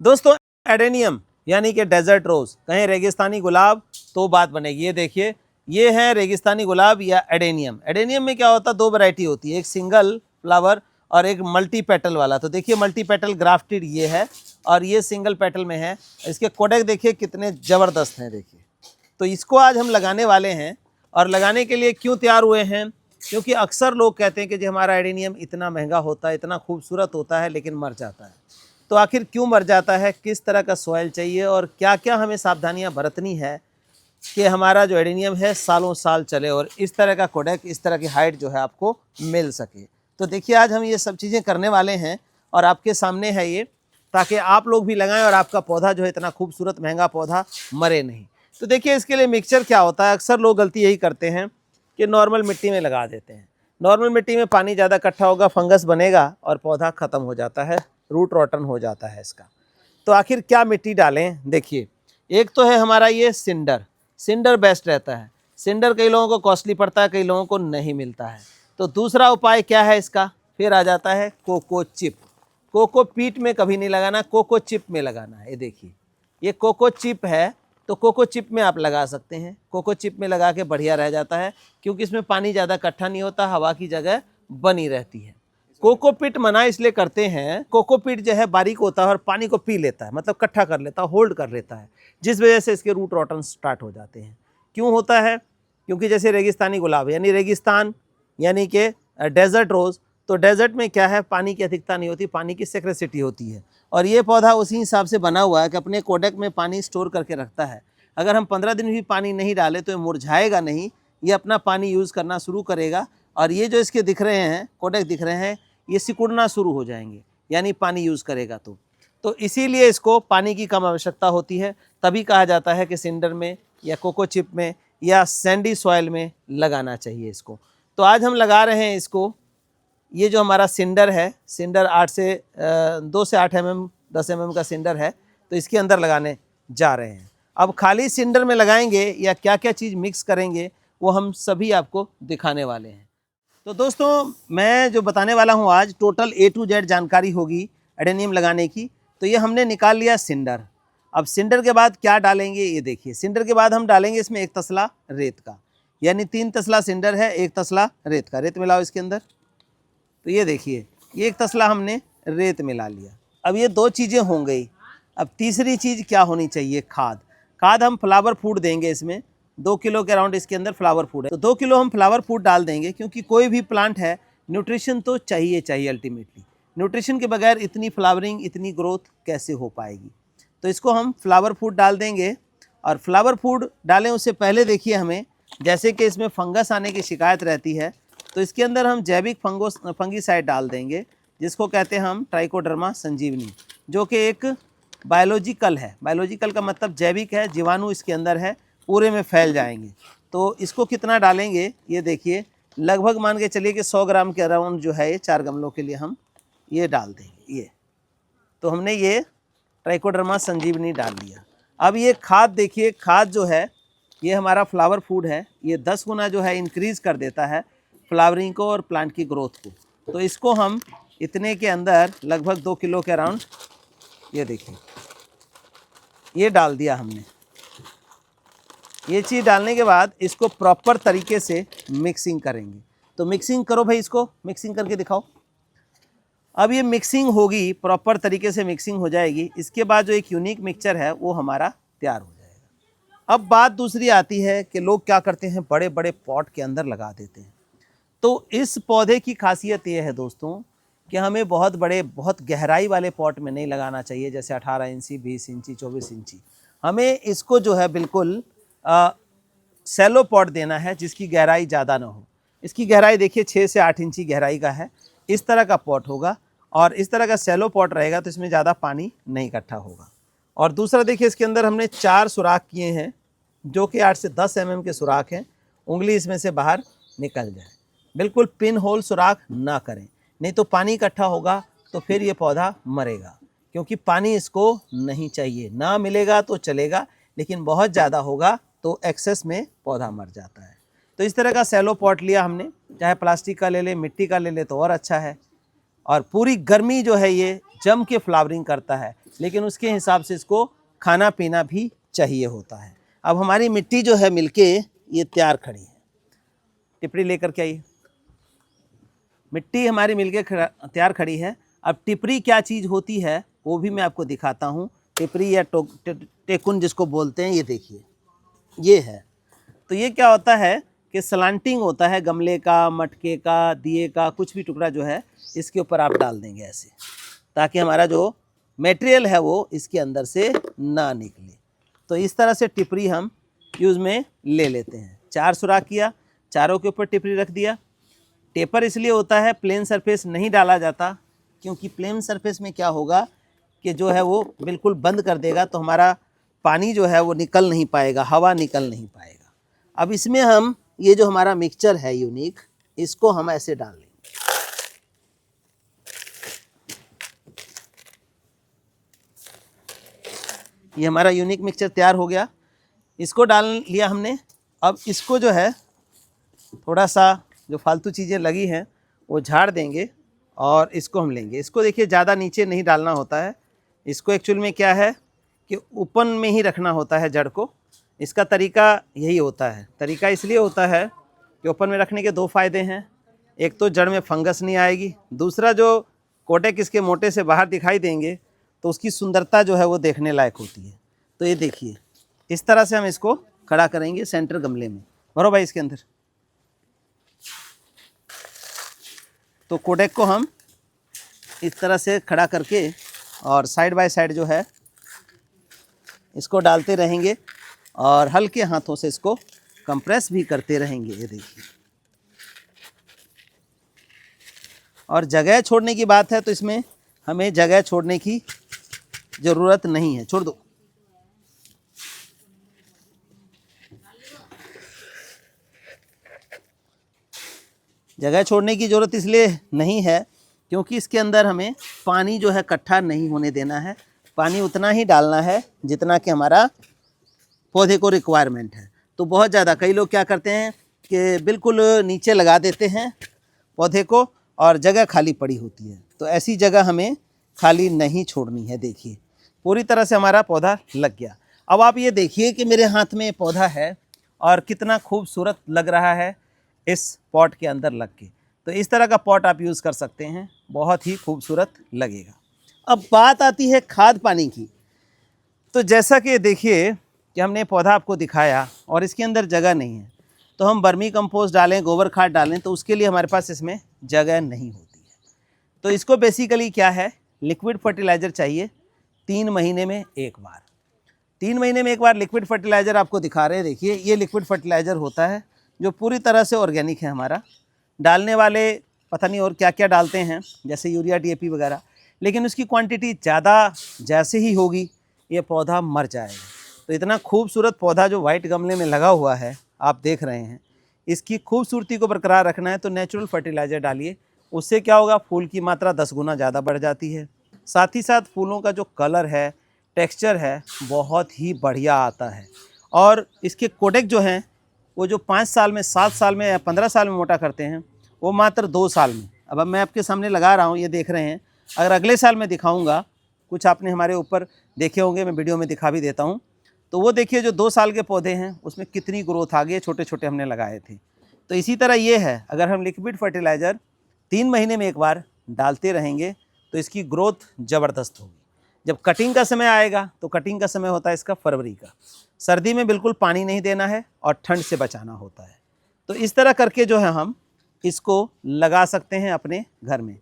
दोस्तों एडेनियम यानी कि डेजर्ट रोज, कहें रेगिस्तानी गुलाब तो बात बनेगी। ये देखिए, ये है रेगिस्तानी गुलाब या एडेनियम। एडेनियम में क्या होता है, दो वैरायटी होती है, एक सिंगल फ्लावर और एक मल्टी पेटल वाला। तो देखिए मल्टी पेटल ग्राफ्टेड ये है और ये सिंगल पेटल में है। इसके कोडेक देखिए कितने ज़बरदस्त हैं, देखिए। तो इसको आज हम लगाने वाले हैं। और लगाने के लिए क्यों तैयार हुए हैं, क्योंकि अक्सर लोग कहते हैं कि जो हमारा एडेनियम इतना महंगा होता है, इतना खूबसूरत होता है, लेकिन मर जाता है। तो आखिर क्यों मर जाता है, किस तरह का सॉइल चाहिए और क्या क्या हमें सावधानियां बरतनी है कि हमारा जो एडेनियम है सालों साल चले और इस तरह का कोडेक, इस तरह की हाइट जो है आपको मिल सके। तो देखिए आज हम ये सब चीज़ें करने वाले हैं और आपके सामने है ये, ताकि आप लोग भी लगाएं और आपका पौधा जो है इतना खूबसूरत महंगा पौधा मरे नहीं। तो देखिए इसके लिए मिक्सचर क्या होता है, अक्सर लोग गलती यही करते हैं कि नॉर्मल मिट्टी में लगा देते हैं। नॉर्मल मिट्टी में पानी ज़्यादा इकट्ठा होगा, फंगस बनेगा और पौधा ख़त्म हो जाता है, रूट रॉटन हो जाता है इसका। तो आखिर क्या मिट्टी डालें, देखिए एक तो है हमारा ये सिंडर। सिंडर बेस्ट रहता है। सिंडर कई लोगों को कॉस्टली पड़ता है, कई लोगों को नहीं मिलता है। तो दूसरा उपाय क्या है इसका, फिर आ जाता है कोको चिप। कोको पीट में कभी नहीं लगाना, कोको चिप में लगाना है। ये देखिए ये कोको चिप है, तो कोको चिप में आप लगा सकते हैं। कोको चिप में लगा के बढ़िया रह जाता है, क्योंकि इसमें पानी ज़्यादा इकट्ठा नहीं होता, हवा की जगह बनी रहती है। कोकोपीट मना इसलिए करते हैं, कोकोपीट जो है बारीक होता है और पानी को पी लेता है, मतलब इकट्ठा कर लेता है, होल्ड कर लेता है, जिस वजह से इसके रूट रॉटन स्टार्ट हो जाते हैं। क्यों होता है, क्योंकि जैसे रेगिस्तानी गुलाब यानी रेगिस्तान यानी कि डेजर्ट रोज़, तो डेजर्ट में क्या है, पानी की अधिकता नहीं होती, पानी की सेक्रेसिटी होती है। और ये पौधा उसी हिसाब से बना हुआ है कि अपने कोडेक में पानी स्टोर करके रखता है। अगर हम 15 दिन भी पानी नहीं डालें तो ये मुरझाएगा नहीं, ये अपना पानी यूज़ करना शुरू करेगा। और ये जो इसके दिख रहे हैं, कोडेक दिख रहे हैं, ये सिकुड़ना शुरू हो जाएंगे, यानी पानी यूज़ करेगा तो इसीलिए इसको पानी की कम आवश्यकता होती है। तभी कहा जाता है कि सिंडर में या कोको चिप में या सैंडी सॉइल में लगाना चाहिए इसको। तो आज हम लगा रहे हैं इसको। ये जो हमारा सिंडर है, सिंडर 2 से 8 mm 10 mm का सिंडर है, तो इसके अंदर लगाने जा रहे हैं। अब खाली सिंडर में लगाएंगे या क्या क्या चीज़ मिक्स करेंगे वो हम सभी आपको दिखाने वाले हैं। तो दोस्तों मैं जो बताने वाला हूँ आज, टोटल A to Z जानकारी होगी एडेनियम लगाने की। तो ये हमने निकाल लिया सिंडर। अब सिंडर के बाद क्या डालेंगे, ये देखिए। सिंडर के बाद हम डालेंगे इसमें 1 तसला रेत का, यानी 3 तसला सिंडर है, 1 तसला रेत का। रेत मिलाओ इसके अंदर। तो ये देखिए ये 1 तसला हमने रेत मिला लिया। अब ये 2 चीज़ें हो गई। अब तीसरी चीज़ क्या होनी चाहिए, खाद। खाद हम फ्लावर फूड देंगे इसमें, 2 किलो के अराउंड इसके अंदर फ्लावर फूड है, तो 2 किलो हम फ्लावर फूड डाल देंगे। क्योंकि कोई भी प्लांट है, न्यूट्रिशन तो चाहिए अल्टीमेटली। न्यूट्रिशन के बगैर इतनी फ्लावरिंग, इतनी ग्रोथ कैसे हो पाएगी। तो इसको हम फ्लावर फूड डाल देंगे। और फ्लावर फूड डालें उससे पहले देखिए हमें, जैसे कि इसमें फंगस आने की शिकायत रहती है, तो इसके अंदर हम जैविक फंगीसाइड डाल देंगे, जिसको कहते हैं हम ट्राइकोडर्मा संजीवनी, जो कि एक बायोलॉजिकल है। बायोलॉजिकल का मतलब जैविक है, जीवाणु इसके अंदर है, पूरे में फैल जाएंगे। तो इसको कितना डालेंगे, ये देखिए लगभग मान के चलिए कि 100 ग्राम के अराउंड जो है ये 4 गमलों के लिए हम ये डाल देंगे। ये तो हमने ये ट्राइकोडर्मा संजीवनी डाल दिया। अब ये खाद देखिए, खाद जो है ये हमारा फ्लावर फूड है, ये 10 गुना जो है इंक्रीज़ कर देता है फ्लावरिंग को और प्लांट की ग्रोथ को। तो इसको हम इतने के अंदर लगभग 2 किलो के अराउंड, ये देखिए ये डाल दिया हमने। ये चीज़ डालने के बाद इसको प्रॉपर तरीके से मिक्सिंग करेंगे। तो मिक्सिंग करो भाई, इसको मिक्सिंग करके दिखाओ। अब ये मिक्सिंग होगी, प्रॉपर तरीके से मिक्सिंग हो जाएगी। इसके बाद जो एक यूनिक मिक्सचर है वो हमारा तैयार हो जाएगा। अब बात दूसरी आती है कि लोग क्या करते हैं, बड़े बड़े पॉट के अंदर लगा देते हैं। तो इस पौधे की खासियत ये है दोस्तों कि हमें बहुत बड़े, बहुत गहराई वाले पॉट में नहीं लगाना चाहिए, जैसे 18 इंची, 20 इंची, 24 इंची। हमें इसको जो है बिल्कुल सैलो पॉट देना है, जिसकी गहराई ज़्यादा ना हो। इसकी गहराई देखिए 6 से 8 इंची गहराई का है। इस तरह का पॉट होगा और इस तरह का सैलो पॉट रहेगा, तो इसमें ज़्यादा पानी नहीं इकट्ठा होगा। और दूसरा देखिए इसके अंदर हमने 4 सुराख किए हैं, जो कि 8 से 10 mm के सुराख हैं, उंगली इसमें से बाहर निकल जाए। बिल्कुल पिन होल सुराख ना करें, नहीं तो पानी इकट्ठा होगा तो फिर ये पौधा मरेगा। क्योंकि पानी इसको नहीं चाहिए, ना मिलेगा तो चलेगा, लेकिन बहुत ज़्यादा होगा तो एक्सेस में पौधा मर जाता है। तो इस तरह का सैलो पॉट लिया हमने, चाहे प्लास्टिक का ले ले, मिट्टी का ले ले तो और अच्छा है। और पूरी गर्मी जो है ये जम के फ्लावरिंग करता है, लेकिन उसके हिसाब से इसको खाना पीना भी चाहिए होता है। अब हमारी मिट्टी जो है मिलके ये तैयार खड़ी है। टिपरी लेकर के आइए। मिट्टी हमारी मिलके तैयार खड़ी है। अब टिपरी क्या चीज़ होती है वो भी मैं आपको दिखाता हूँ। टिपरी या टेकुन जिसको बोलते हैं, ये देखिए ये है। तो ये क्या होता है कि स्लांटिंग होता है गमले का, मटके का, दिए का, कुछ भी टुकड़ा जो है इसके ऊपर आप डाल देंगे ऐसे, ताकि हमारा जो मटेरियल है वो इसके अंदर से ना निकले। तो इस तरह से टिपरी हम यूज़ में ले लेते हैं। 4 सुराख किया, चारों के ऊपर टिपरी रख दिया। टेपर इसलिए होता है, प्लेन सरफेस नहीं डाला जाता, क्योंकि प्लेन सरफेस में क्या होगा कि जो है वो बिल्कुल बंद कर देगा, तो हमारा पानी जो है वो निकल नहीं पाएगा, हवा निकल नहीं पाएगा। अब इसमें हम ये जो हमारा मिक्सचर है यूनिक, इसको हम ऐसे डाल लेंगे। ये हमारा यूनिक मिक्सचर तैयार हो गया, इसको डाल लिया हमने। अब इसको जो है थोड़ा सा जो फालतू चीज़ें लगी हैं वो झाड़ देंगे और इसको हम लेंगे। इसको देखिए ज़्यादा नीचे नहीं डालना होता है, इसको एक्चुअल में क्या है कि ओपन में ही रखना होता है जड़ को। इसका तरीका यही होता है। तरीका इसलिए होता है कि ओपन में रखने के 2 फ़ायदे हैं। एक तो जड़ में फंगस नहीं आएगी, दूसरा जो कोटेक इसके मोटे से बाहर दिखाई देंगे तो उसकी सुंदरता जो है वो देखने लायक होती है। तो ये देखिए इस तरह से हम इसको खड़ा करेंगे सेंटर गमले में। भरो भाई इसके अंदर। तो कोटेक को हम इस तरह से खड़ा करके और साइड बाय साइड जो है इसको डालते रहेंगे और हल्के हाथों से इसको कंप्रेस भी करते रहेंगे। ये देखिए, और जगह छोड़ने की बात है तो इसमें हमें जगह छोड़ने की ज़रूरत नहीं है, छोड़ दो। जगह छोड़ने की ज़रूरत इसलिए नहीं है क्योंकि इसके अंदर हमें पानी जो है इकट्ठा नहीं होने देना है। पानी उतना ही डालना है जितना कि हमारा पौधे को रिक्वायरमेंट है। तो बहुत ज़्यादा कई लोग क्या करते हैं कि बिल्कुल नीचे लगा देते हैं पौधे को और जगह खाली पड़ी होती है। तो ऐसी जगह हमें खाली नहीं छोड़नी है। देखिए पूरी तरह से हमारा पौधा लग गया। अब आप ये देखिए कि मेरे हाथ में पौधा है और कितना खूबसूरत लग रहा है इस पॉट के अंदर लग के। तो इस तरह का पॉट आप यूज़ कर सकते हैं, बहुत ही खूबसूरत लगेगा। अब बात आती है खाद पानी की। तो जैसा कि देखिए कि हमने पौधा आपको दिखाया और इसके अंदर जगह नहीं है, तो हम वर्मी कंपोस्ट डालें, गोबर खाद डालें, तो उसके लिए हमारे पास इसमें जगह नहीं होती है। तो इसको बेसिकली क्या है, लिक्विड फर्टिलाइज़र चाहिए 3 महीने में एक बार। 3 महीने में एक बार लिक्विड फर्टिलाइज़र आपको दिखा रहे हैं। देखिए ये लिक्विड फर्टिलाइज़र होता है जो पूरी तरह से ऑर्गेनिक है हमारा। डालने वाले पता नहीं और क्या क्या डालते हैं, जैसे यूरिया, DAP वगैरह, लेकिन उसकी क्वांटिटी ज़्यादा जैसे ही होगी ये पौधा मर जाएगा। तो इतना खूबसूरत पौधा जो वाइट गमले में लगा हुआ है आप देख रहे हैं, इसकी खूबसूरती को बरकरार रखना है तो नेचुरल फर्टिलाइज़र डालिए। उससे क्या होगा, फूल की मात्रा 10 गुना ज़्यादा बढ़ जाती है। साथ ही साथ फूलों का जो कलर है, टेक्सचर है, बहुत ही बढ़िया आता है। और इसके कोटेक जो हैं वो जो 5 साल में, 7 साल में या 15 साल में मोटा करते हैं, वो मात्र 2 साल में। अब मैं आपके सामने लगा रहा हूँ, ये देख रहे हैं। अगर अगले साल मैं दिखाऊंगा, कुछ आपने हमारे ऊपर देखे होंगे, मैं वीडियो में दिखा भी देता हूँ, तो वो देखिए जो 2 साल के पौधे हैं उसमें कितनी ग्रोथ आ गई है, छोटे छोटे हमने लगाए थे। तो इसी तरह ये है, अगर हम लिक्विड फर्टिलाइज़र 3 महीने में एक बार डालते रहेंगे तो इसकी ग्रोथ ज़बरदस्त होगी। जब कटिंग का समय आएगा, तो कटिंग का समय होता है इसका फरवरी का। सर्दी में बिल्कुल पानी नहीं देना है और ठंड से बचाना होता है। तो इस तरह करके जो है हम इसको लगा सकते हैं अपने घर में।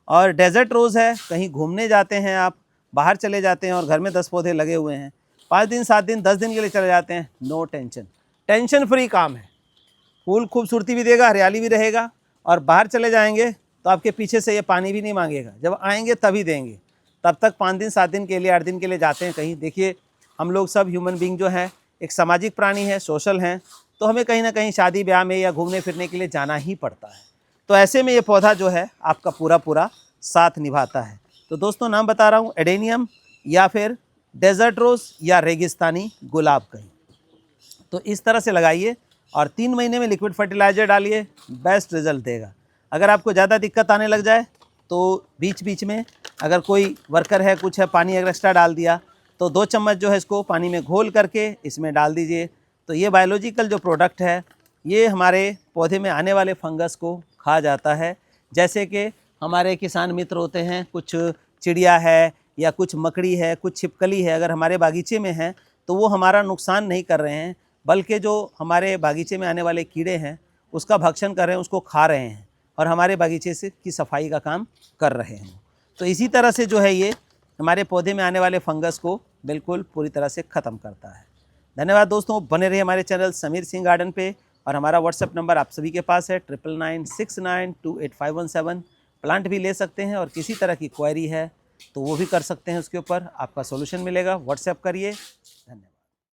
और डेजर्ट रोज़ है, कहीं घूमने जाते हैं आप, बाहर चले जाते हैं और घर में 10 पौधे लगे हुए हैं, 5 दिन, 7 दिन, 10 दिन के लिए चले जाते हैं, नो टेंशन, टेंशन फ्री काम है। फूल खूबसूरती भी देगा, हरियाली भी रहेगा, और बाहर चले जाएंगे तो आपके पीछे से ये पानी भी नहीं मांगेगा, जब आएंगे तभी देंगे। तब तक 5 दिन, 7 दिन के लिए, 8 दिन के लिए जाते हैं कहीं। देखिए हम लोग सब ह्यूमन बींग जो है एक सामाजिक प्राणी है, सोशल हैं, तो हमें कहीं ना कहीं शादी ब्याह में या घूमने फिरने के लिए जाना ही पड़ता है। तो ऐसे में ये पौधा जो है आपका पूरा पूरा साथ निभाता है। तो दोस्तों नाम बता रहा हूँ, एडेनियम या फिर डेजर्ट रोज़ या रेगिस्तानी गुलाब कहीं। तो इस तरह से लगाइए और 3 महीने में लिक्विड फर्टिलाइज़र डालिए, बेस्ट रिजल्ट देगा। अगर आपको ज़्यादा दिक्कत आने लग जाए तो बीच बीच में अगर कोई वर्कर है, कुछ है, पानी अगर एक्स्ट्रा डाल दिया तो 2 चम्मच जो है इसको पानी में घोल करके इसमें डाल दीजिए। तो ये बायोलॉजिकल जो प्रोडक्ट है ये हमारे पौधे में आने वाले फंगस को खा जाता है। जैसे कि हमारे किसान मित्र होते हैं, कुछ चिड़िया है या कुछ मकड़ी है, कुछ छिपकली है, अगर हमारे बागीचे में है तो वो हमारा नुकसान नहीं कर रहे हैं, बल्कि जो हमारे बागीचे में आने वाले कीड़े हैं उसका भक्षण कर रहे हैं, उसको खा रहे हैं और हमारे बागीचे से की सफाई का काम कर रहे हैं। तो इसी तरह से जो है ये हमारे पौधे में आने वाले फंगस को बिल्कुल पूरी तरह से ख़त्म करता है। धन्यवाद दोस्तों, बने रहिए हमारे चैनल समीर सिंह गार्डन पे। और हमारा व्हाट्सएप नंबर आप सभी के पास है 9996928517। प्लांट भी ले सकते हैं और किसी तरह की क्वेरी है तो वो भी कर सकते हैं, उसके ऊपर आपका सॉल्यूशन मिलेगा। व्हाट्सएप करिए।